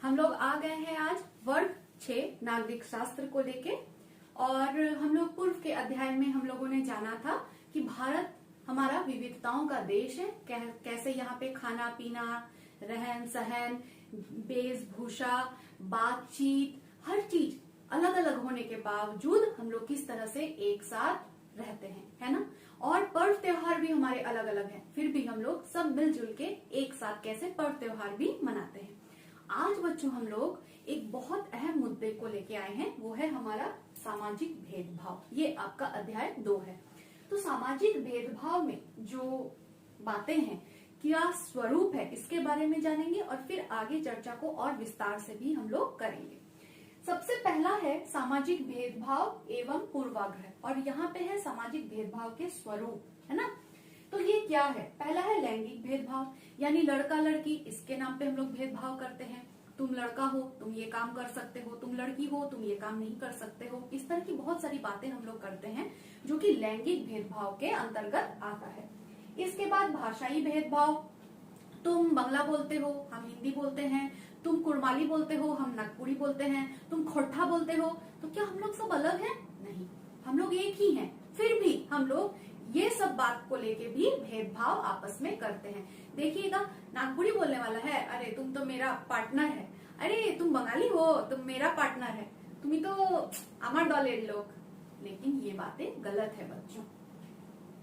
हम लोग आ गए हैं आज वर्ग 6 नागरिक शास्त्र को लेके। और हम लोग पूर्व के अध्याय में हम लोगों ने जाना था कि भारत हमारा विविधताओं का देश है। कैसे यहाँ पे खाना पीना, रहन सहन, वेशभूषा, बातचीत, हर चीज अलग अलग होने के बावजूद हम लोग किस तरह से एक साथ रहते हैं, है ना। और पर्व त्योहार भी हमारे अलग अलग हैं, फिर भी हम लोग सब मिलजुल के एक साथ कैसे पर्व त्योहार भी मनाते हैं। आज बच्चों हम लोग एक बहुत अहम मुद्दे को लेके आए हैं, वो है हमारा सामाजिक भेदभाव। ये आपका अध्याय 2 है। तो सामाजिक भेदभाव में जो बातें हैं, क्या स्वरूप है, इसके बारे में जानेंगे और फिर आगे चर्चा को और विस्तार से भी हम लोग करेंगे। सबसे पहला है सामाजिक भेदभाव एवं पूर्वाग्रह, और यहाँ पे है सामाजिक भेदभाव के स्वरूप, है ना। तो ये क्या है? पहला है लैंगिक भेदभाव, यानी लड़का लड़की, इसके नाम पे हम लोग भेदभाव करते हैं। तुम लड़का हो तुम ये काम कर सकते हो, तुम लड़की हो तुम ये काम नहीं कर सकते हो। इस तरह की बहुत सारी बातें हम लोग करते हैं जो कि लैंगिक भेदभाव के अंतर्गत आता है। इसके बाद भाषाई भेदभाव, तुम बंगला बोलते हो हम हिंदी बोलते हैं, तुम कुड़माली बोलते हो हम नागपुरी बोलते हैं, तुम खोरठा बोलते हो, तो क्या हम लोग सब अलग हैं? नहीं, हम लोग एक ही हैं। फिर भी हम लोग ये सब बात को लेके भी भेदभाव आपस में करते हैं। देखिएगा, नागपुरी बोलने वाला है, अरे तुम तो मेरा पार्टनर है, अरे तुम बंगाली हो तुम मेरा पार्टनर है, तुम ही तो अमर दलेर लोग। लेकिन ये बातें गलत है बच्चों।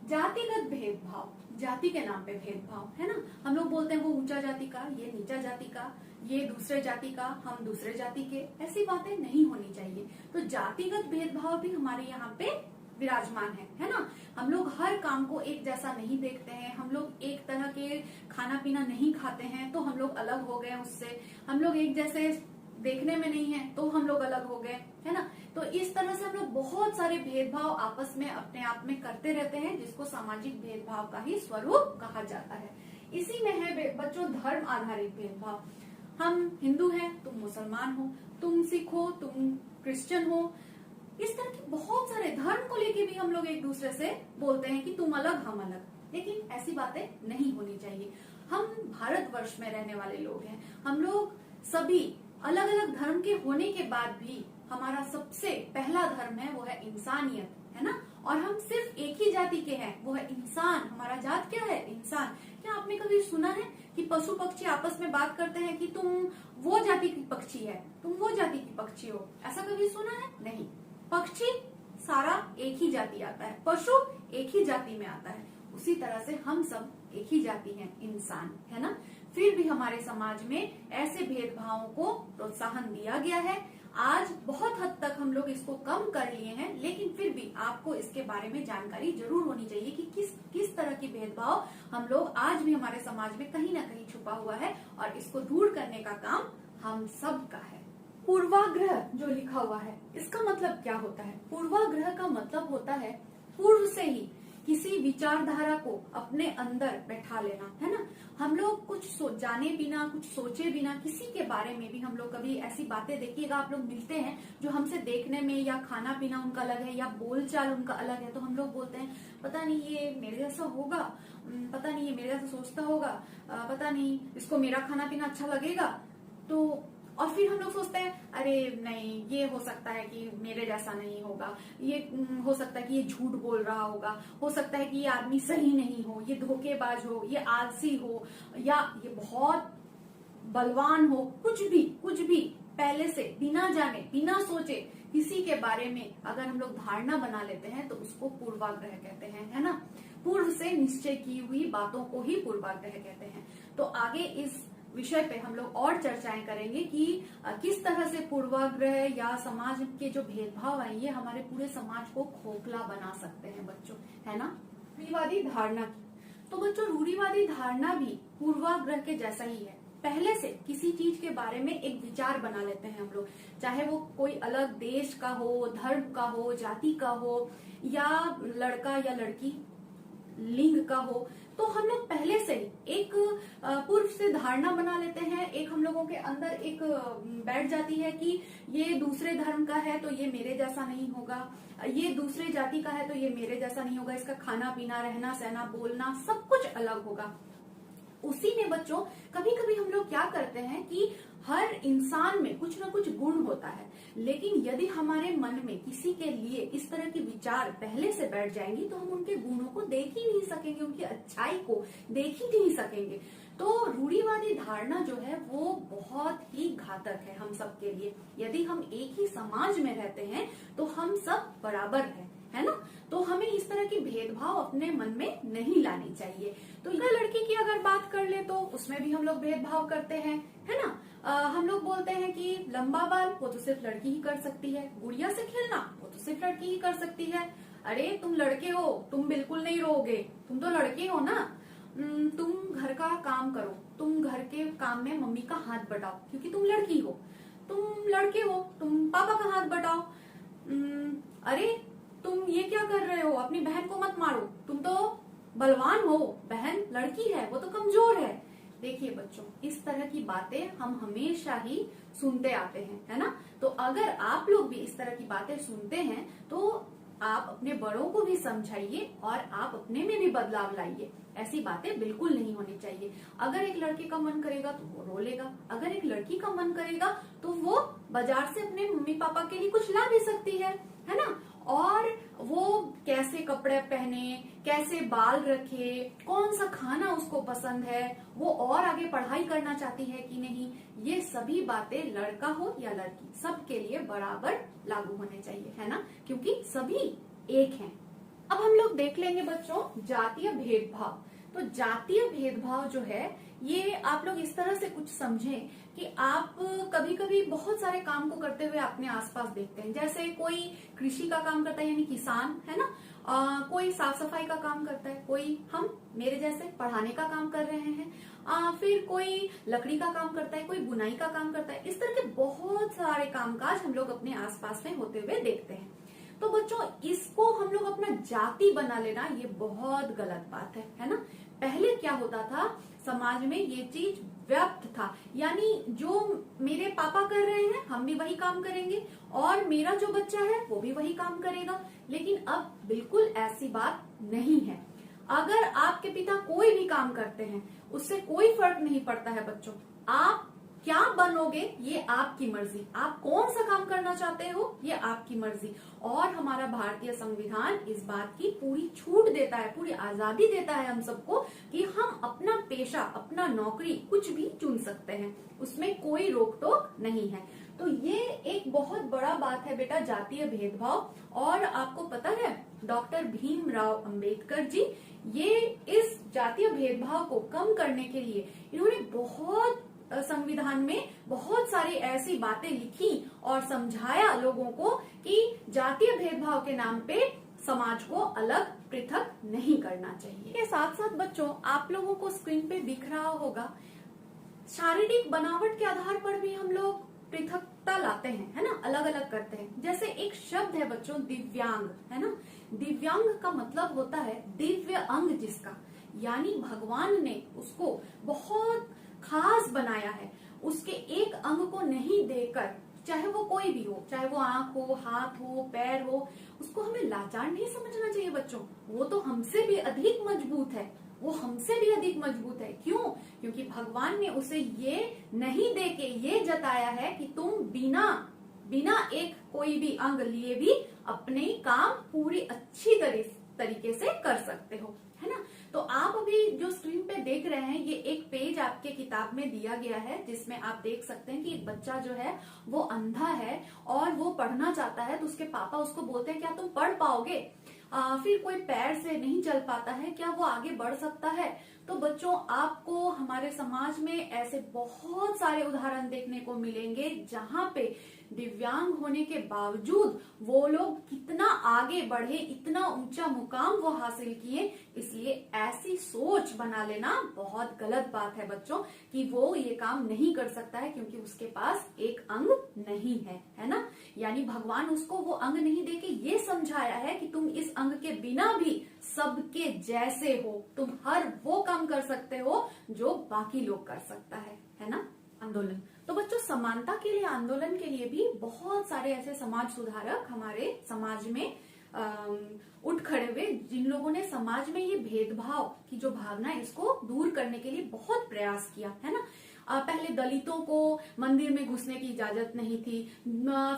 जातिगत भेदभाव, जाति के नाम पे भेदभाव, है ना। हम लोग बोलते हैं वो ऊंचा जाति का, ये नीचा जाति का, ये दूसरे जाति का, हम दूसरे जाति के। ऐसी बातें नहीं होनी चाहिए। तो जातिगत भेदभाव भी हमारे यहाँ पे विराजमान है ना। हम लोग हर काम को एक जैसा नहीं देखते हैं, हम लोग एक तरह के खाना पीना नहीं खाते हैं तो हम लोग अलग हो गए उससे, हम लोग एक जैसे देखने में नहीं है तो हम लोग अलग हो गए, है ना। तो इस तरह से हम लोग बहुत सारे भेदभाव आपस में अपने आप में करते रहते हैं, जिसको सामाजिक भेदभाव का ही स्वरूप कहा जाता है। इसी में है बच्चों धर्म आधारित भेदभाव। हम हिंदू हैं तुम मुसलमान हो, तुम सिख हो तुम क्रिश्चियन हो। इस तरह के बहुत सारे धर्म को लेके भी हम लोग एक दूसरे से बोलते हैं कि तुम अलग हम अलग। लेकिन ऐसी बातें नहीं होनी चाहिए। हम भारतवर्ष में रहने वाले लोग हैं, हम लोग सभी अलग अलग धर्म के होने के बाद भी हमारा सबसे पहला धर्म है वो है इंसानियत, है ना। और हम सिर्फ एक ही जाति के हैं, वो है इंसान। हमारा जात क्या है? इंसान। क्या आपने कभी सुना है कि पशु पक्षी आपस में बात करते हैं कि तुम वो जाति की पक्षी है, तुम वो जाति की पक्षी हो? ऐसा कभी सुना है? नहीं। पक्षी सारा एक ही जाति आता है, पशु एक ही जाति में आता है। उसी तरह से हम सब एक ही जाति हैं, इंसान, है ना। फिर भी हमारे समाज में ऐसे भेदभावों को प्रोत्साहन दिया गया है। आज बहुत हद तक हम लोग इसको कम कर लिए हैं, लेकिन फिर भी आपको इसके बारे में जानकारी जरूर होनी चाहिए कि किस तरह की भेदभाव हम लोग आज भी हमारे समाज में कहीं ना कहीं छुपा हुआ है, और इसको दूर करने का काम हम सब का है। पूर्वाग्रह जो लिखा हुआ है, इसका मतलब क्या होता है? पूर्वाग्रह का मतलब होता है पूर्व से ही किसी विचारधारा को अपने अंदर बैठा लेना, है ना। हम लोग कुछ जाने बिना, कुछ सोचे बिना किसी के बारे में भी हम लोग कभी ऐसी बातें, देखिएगा आप लोग मिलते हैं जो हमसे देखने में या खाना पीना उनका अलग है या बोलचाल उनका अलग है, तो हम लोग बोलते हैं पता नहीं ये मेरे जैसा होगा, पता नहीं ये मेरे जैसा सोचता होगा, पता नहीं इसको मेरा खाना पीना अच्छा लगेगा। तो और फिर हम लोग सोचते हैं अरे नहीं, ये हो सकता है कि मेरे जैसा नहीं होगा, ये हो सकता है कि ये झूठ बोल रहा होगा, हो सकता है कि ये आदमी सही नहीं हो, ये धोखेबाज हो, ये आलसी हो, या ये बहुत बलवान हो। कुछ भी पहले से बिना जाने बिना सोचे किसी के बारे में अगर हम लोग धारणा बना लेते हैं तो उसको पूर्वाग्रह कहते हैं, है ना। पूर्व से निश्चय की हुई बातों को ही पूर्वाग्रह कहते हैं। तो आगे इस विषय पे हम लोग और चर्चाएं करेंगे कि किस तरह से पूर्वाग्रह या समाज के जो भेदभाव है ये हमारे पूरे समाज को खोखला बना सकते हैं बच्चों, है ना। रूढ़िवादी धारणा की, तो बच्चों रूढ़िवादी धारणा भी पूर्वाग्रह के जैसा ही है। पहले से किसी चीज के बारे में एक विचार बना लेते हैं हम लोग, चाहे वो कोई अलग देश का हो, धर्म का हो, जाति का हो, या लड़का या लड़की लिंग का हो। तो हम लोग पहले से ही एक पूर्व से धारणा बना लेते हैं, एक हम लोगों के अंदर एक बैठ जाती है कि ये दूसरे धर्म का है तो ये मेरे जैसा नहीं होगा, ये दूसरे जाति का है तो ये मेरे जैसा नहीं होगा, इसका खाना पीना, रहना सहना, बोलना सब कुछ अलग होगा। उसी में बच्चों कभी कभी हम लोग क्या करते हैं कि हर इंसान में कुछ ना कुछ गुण होता है, लेकिन यदि हमारे मन में किसी के लिए इस तरह के विचार पहले से बैठ जाएंगी तो हम उनके गुणों को देख ही नहीं सकेंगे, उनकी अच्छाई को देख ही नहीं सकेंगे। तो रूढ़िवादी धारणा जो है वो बहुत ही घातक है हम सब के लिए। यदि हम एक ही समाज में रहते हैं तो हम सब बराबर हैं, है ना। तो हमें इस तरह की भेदभाव अपने मन में नहीं लानी चाहिए। तो लड़की की अगर बात कर ले तो उसमें भी हम लोग भेदभाव करते हैं, है ना। हम लोग बोलते हैं कि लंबा बाल वो तो सिर्फ लड़की ही कर सकती है, गुड़िया से खेलना वो तो सिर्फ लड़की ही कर सकती है। अरे तुम लड़के हो, तुम बिल्कुल नहीं रोओगे, तुम तो लड़के हो ना। तुम घर का काम करो, तुम घर के काम में मम्मी का हाथ बटाओ क्योंकि तुम लड़की हो। तुम लड़के हो, तुम पापा का हाथ बटाओ। अरे तुम ये क्या कर रहे हो, अपनी बहन को मत मारो, तुम तो बलवान हो, बहन लड़की है वो तो कमजोर है। देखिए बच्चों, इस तरह की बातें हम हमेशा ही सुनते आते हैं, है ना। तो अगर आप लोग भी इस तरह की बातें सुनते हैं तो आप अपने बड़ों को भी समझाइए और आप अपने में भी बदलाव लाइए। ऐसी बातें बिल्कुल नहीं होनी चाहिए। अगर एक लड़के का मन करेगा तो वो रो लेगा, अगर एक लड़की का मन करेगा तो वो बाजार से अपने मम्मी पापा के लिए कुछ ला भी सकती है ना। और वो कैसे कपड़े पहने, कैसे बाल रखे, कौन सा खाना उसको पसंद है, वो और आगे पढ़ाई करना चाहती है कि नहीं, ये सभी बातें लड़का हो या लड़की सबके लिए बराबर लागू होने चाहिए, है ना, क्योंकि सभी एक हैं। अब हम लोग देख लेंगे बच्चों जातीय भेदभाव। तो जातीय भेदभाव जो है ये आप लोग इस तरह से कुछ समझें कि आप कभी कभी बहुत सारे काम को करते हुए अपने आसपास देखते हैं। जैसे कोई कृषि का काम करता है यानी किसान, है ना। कोई साफ सफाई का काम करता है, कोई हम मेरे जैसे पढ़ाने का काम कर रहे हैं, फिर कोई लकड़ी का काम करता है, कोई बुनाई का काम करता है। इस तरह के बहुत सारे कामकाज हम लोग अपने आसपास में होते हुए देखते हैं। तो बच्चों इसको हम लोग अपना जाति बना लेना ये बहुत गलत बात है ना। पहले क्या होता था समाज में, ये चीज व्याप्त था, यानी जो मेरे पापा कर रहे हैं हम भी वही काम करेंगे और मेरा जो बच्चा है वो भी वही काम करेगा। लेकिन अब बिल्कुल ऐसी बात नहीं है। अगर आपके पिता कोई भी काम करते हैं उससे कोई फर्क नहीं पड़ता है बच्चों। आप क्या बनोगे ये आपकी मर्जी, आप कौन सा काम करना चाहते हो ये आपकी मर्जी। और हमारा भारतीय संविधान इस बात की पूरी छूट देता है, पूरी आजादी देता है हम सबको कि हम अपना पेशा, अपना नौकरी कुछ भी चुन सकते हैं, उसमें कोई रोक टोक नहीं है। तो ये एक बहुत बड़ा बात है बेटा जातीय भेदभाव। और आपको पता है डॉक्टर भीमराव अंबेडकर जी ये इस जातीय भेदभाव को कम करने के लिए इन्होंने बहुत संविधान में बहुत सारी ऐसी बातें लिखी और समझाया लोगों को कि जातीय भेदभाव के नाम पे समाज को अलग पृथक नहीं करना चाहिए। के साथ साथ बच्चों आप लोगों को स्क्रीन पे दिख रहा होगा शारीरिक बनावट के आधार पर भी हम लोग पृथकता लाते हैं, है ना, अलग अलग करते हैं। जैसे एक शब्द है बच्चों दिव्यांग, है ना। दिव्यांग का मतलब होता है दिव्य अंग जिसका, यानी भगवान ने उसको बहुत खास बनाया है। उसके एक अंग को नहीं देकर, चाहे वो कोई भी हो, चाहे वो आंख हो, हाथ हो, पैर हो, उसको हमें लाचार नहीं समझना चाहिए बच्चों। वो तो हमसे भी अधिक मजबूत है, वो हमसे भी अधिक मजबूत है। क्यों? क्योंकि भगवान ने उसे ये नहीं देके ये जताया है कि तुम बिना एक कोई भी अंग लिए भी अपने काम पूरी अच्छी तरीके से कर सकते हो, है ना। तो आप अभी जो स्क्रीन पे देख रहे हैं ये एक पेज आपके किताब में दिया गया है जिसमें आप देख सकते हैं कि एक बच्चा जो है वो अंधा है और वो पढ़ना चाहता है। तो उसके पापा उसको बोलते हैं क्या तुम पढ़ पाओगे? फिर कोई पैर से नहीं चल पाता है, क्या वो आगे बढ़ सकता है? तो बच्चों आपको हमारे समाज में ऐसे बहुत सारे उदाहरण देखने को मिलेंगे जहां पे दिव्यांग होने के बावजूद वो लोग कितना आगे बढ़े, इतना ऊंचा मुकाम वो हासिल किए। इसलिए ऐसी सोच बना लेना बहुत गलत बात है बच्चों कि वो ये काम नहीं कर सकता है क्योंकि उसके पास एक अंग नहीं है ना। यानी भगवान उसको वो अंग नहीं देके ये समझाया है कि तुम इस अंग के बिना भी सबके जैसे हो, तुम हर वो काम कर सकते हो जो बाकी लोग कर सकता है ना। आंदोलन, तो बच्चों समानता के लिए आंदोलन के लिए भी बहुत सारे ऐसे समाज सुधारक हमारे समाज में उठ खड़े हुए, जिन लोगों ने समाज में ये भेदभाव की जो भावना है इसको दूर करने के लिए बहुत प्रयास किया, है ना। पहले दलितों को मंदिर में घुसने की इजाजत नहीं थी।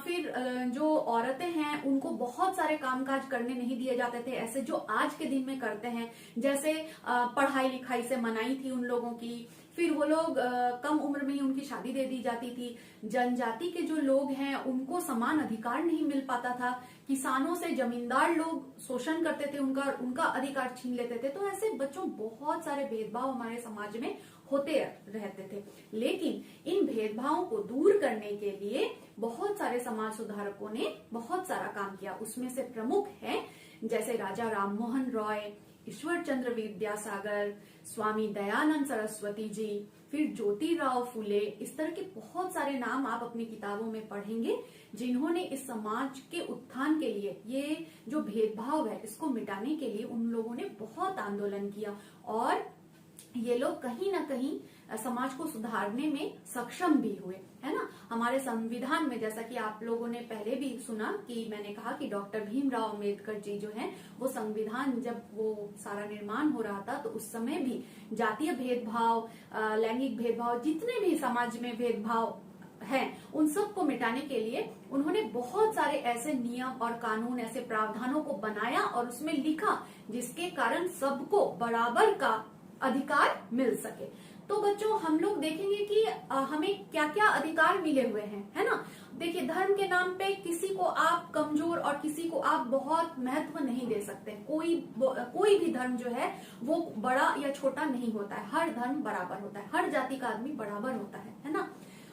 फिर जो औरतें हैं उनको बहुत सारे कामकाज करने नहीं दिए जाते थे, ऐसे जो आज के दिन में करते हैं। जैसे पढ़ाई लिखाई से मनाही थी उन लोगों की। फिर वो लोग कम उम्र में ही उनकी शादी दे दी जाती थी। जनजाति के जो लोग हैं उनको समान अधिकार नहीं मिल पाता था। किसानों से जमींदार लोग शोषण करते थे, उनका अधिकार छीन लेते थे। तो ऐसे बच्चों बहुत सारे भेदभाव हमारे समाज में होते रहते थे। लेकिन इन भेदभावों को दूर करने के लिए बहुत सारे समाज सुधारकों ने बहुत सारा काम किया। उसमें से प्रमुख है जैसे राजा राममोहन रॉय, ईश्वर चंद्र विद्यासागर, स्वामी दयानंद सरस्वती जी, फिर ज्योतिराव फुले। इस तरह के बहुत सारे नाम आप अपनी किताबों में पढ़ेंगे जिन्होंने इस समाज के उत्थान के लिए, ये जो भेदभाव है इसको मिटाने के लिए उन लोगों ने बहुत आंदोलन किया। और ये लोग कहीं ना कहीं समाज को सुधारने में सक्षम भी हुए, है ना। हमारे संविधान में, जैसा कि आप लोगों ने पहले भी सुना कि मैंने कहा कि डॉक्टर भीमराव अंबेडकर जी जो हैं वो संविधान जब वो सारा निर्माण हो रहा था तो उस समय भी जातीय भेदभाव, लैंगिक भेदभाव, जितने भी समाज में भेदभाव हैं उन सब को मिटाने के लिए उन्होंने बहुत सारे ऐसे नियम और कानून, ऐसे प्रावधानों को बनाया और उसमें लिखा जिसके कारण सबको बराबर का अधिकार मिल सके। तो बच्चों हम लोग देखेंगे कि हमें क्या क्या अधिकार मिले हुए हैं, है ना। देखिए, धर्म के नाम पे किसी को आप कमजोर और किसी को आप बहुत महत्व नहीं दे सकते। कोई भी धर्म जो है वो बड़ा या छोटा नहीं होता है, हर धर्म बराबर होता है, हर जाति का आदमी बराबर होता है ना।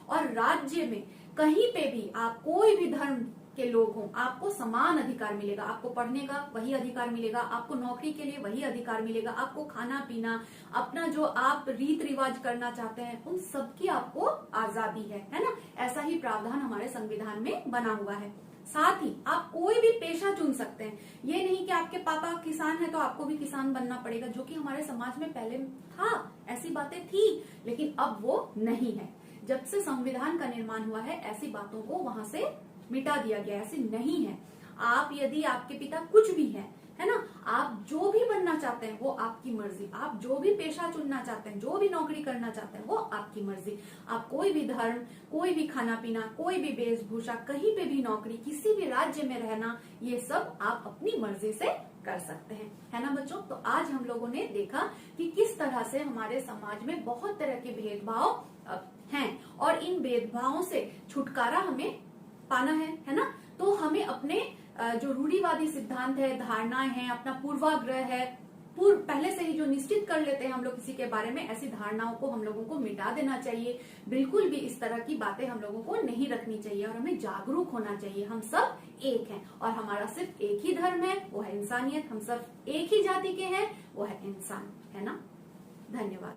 और राज्य में कहीं पे भी आप कोई भी धर्म के लोग हों, आपको समान अधिकार मिलेगा। आपको पढ़ने का वही अधिकार मिलेगा, आपको नौकरी के लिए वही अधिकार मिलेगा, आपको खाना पीना, अपना जो आप रीत रिवाज करना चाहते हैं उन सब की आपको आजादी है ना। ऐसा ही प्रावधान हमारे संविधान में बना हुआ है। साथ ही आप कोई भी पेशा चुन सकते हैं। ये नहीं कि आपके पापा किसान है तो आपको भी किसान बनना पड़ेगा, जो कि हमारे समाज में पहले था, ऐसी बातें थी, लेकिन अब वो नहीं है। जब से संविधान का निर्माण हुआ है ऐसी बातों को वहां से मिटा दिया गया, ऐसे नहीं है। आप यदि आपके पिता कुछ भी है ना, आप जो भी बनना चाहते हैं वो आपकी मर्जी, आप जो भी पेशा चुनना चाहते हैं, जो भी नौकरी करना चाहते हैं वो आपकी मर्जी। आप कोई भी धर्म, कोई भी खाना पीना, कोई भी वेशभूषा, कहीं पे भी नौकरी, किसी भी राज्य में रहना, ये सब आप अपनी मर्जी से कर सकते हैं, है ना बच्चों। तो आज हम लोगों ने देखा कि किस तरह से हमारे समाज में बहुत तरह के भेदभाव हैं और इन भेदभावों से छुटकारा हमें पाना है ना। तो हमें अपने जो रूढ़िवादी सिद्धांत है, धारणाएं हैं, अपना पूर्वाग्रह है, पहले से ही जो निश्चित कर लेते हैं हम लोग किसी के बारे में, ऐसी धारणाओं को हम लोगों को मिटा देना चाहिए। बिल्कुल भी इस तरह की बातें हम लोगों को नहीं रखनी चाहिए और हमें जागरूक होना चाहिए। हम सब एक हैं और हमारा सिर्फ एक ही धर्म है, वो है इंसानियत। हम सब एक ही जाति के हैं, वो है इंसान, है ना। धन्यवाद।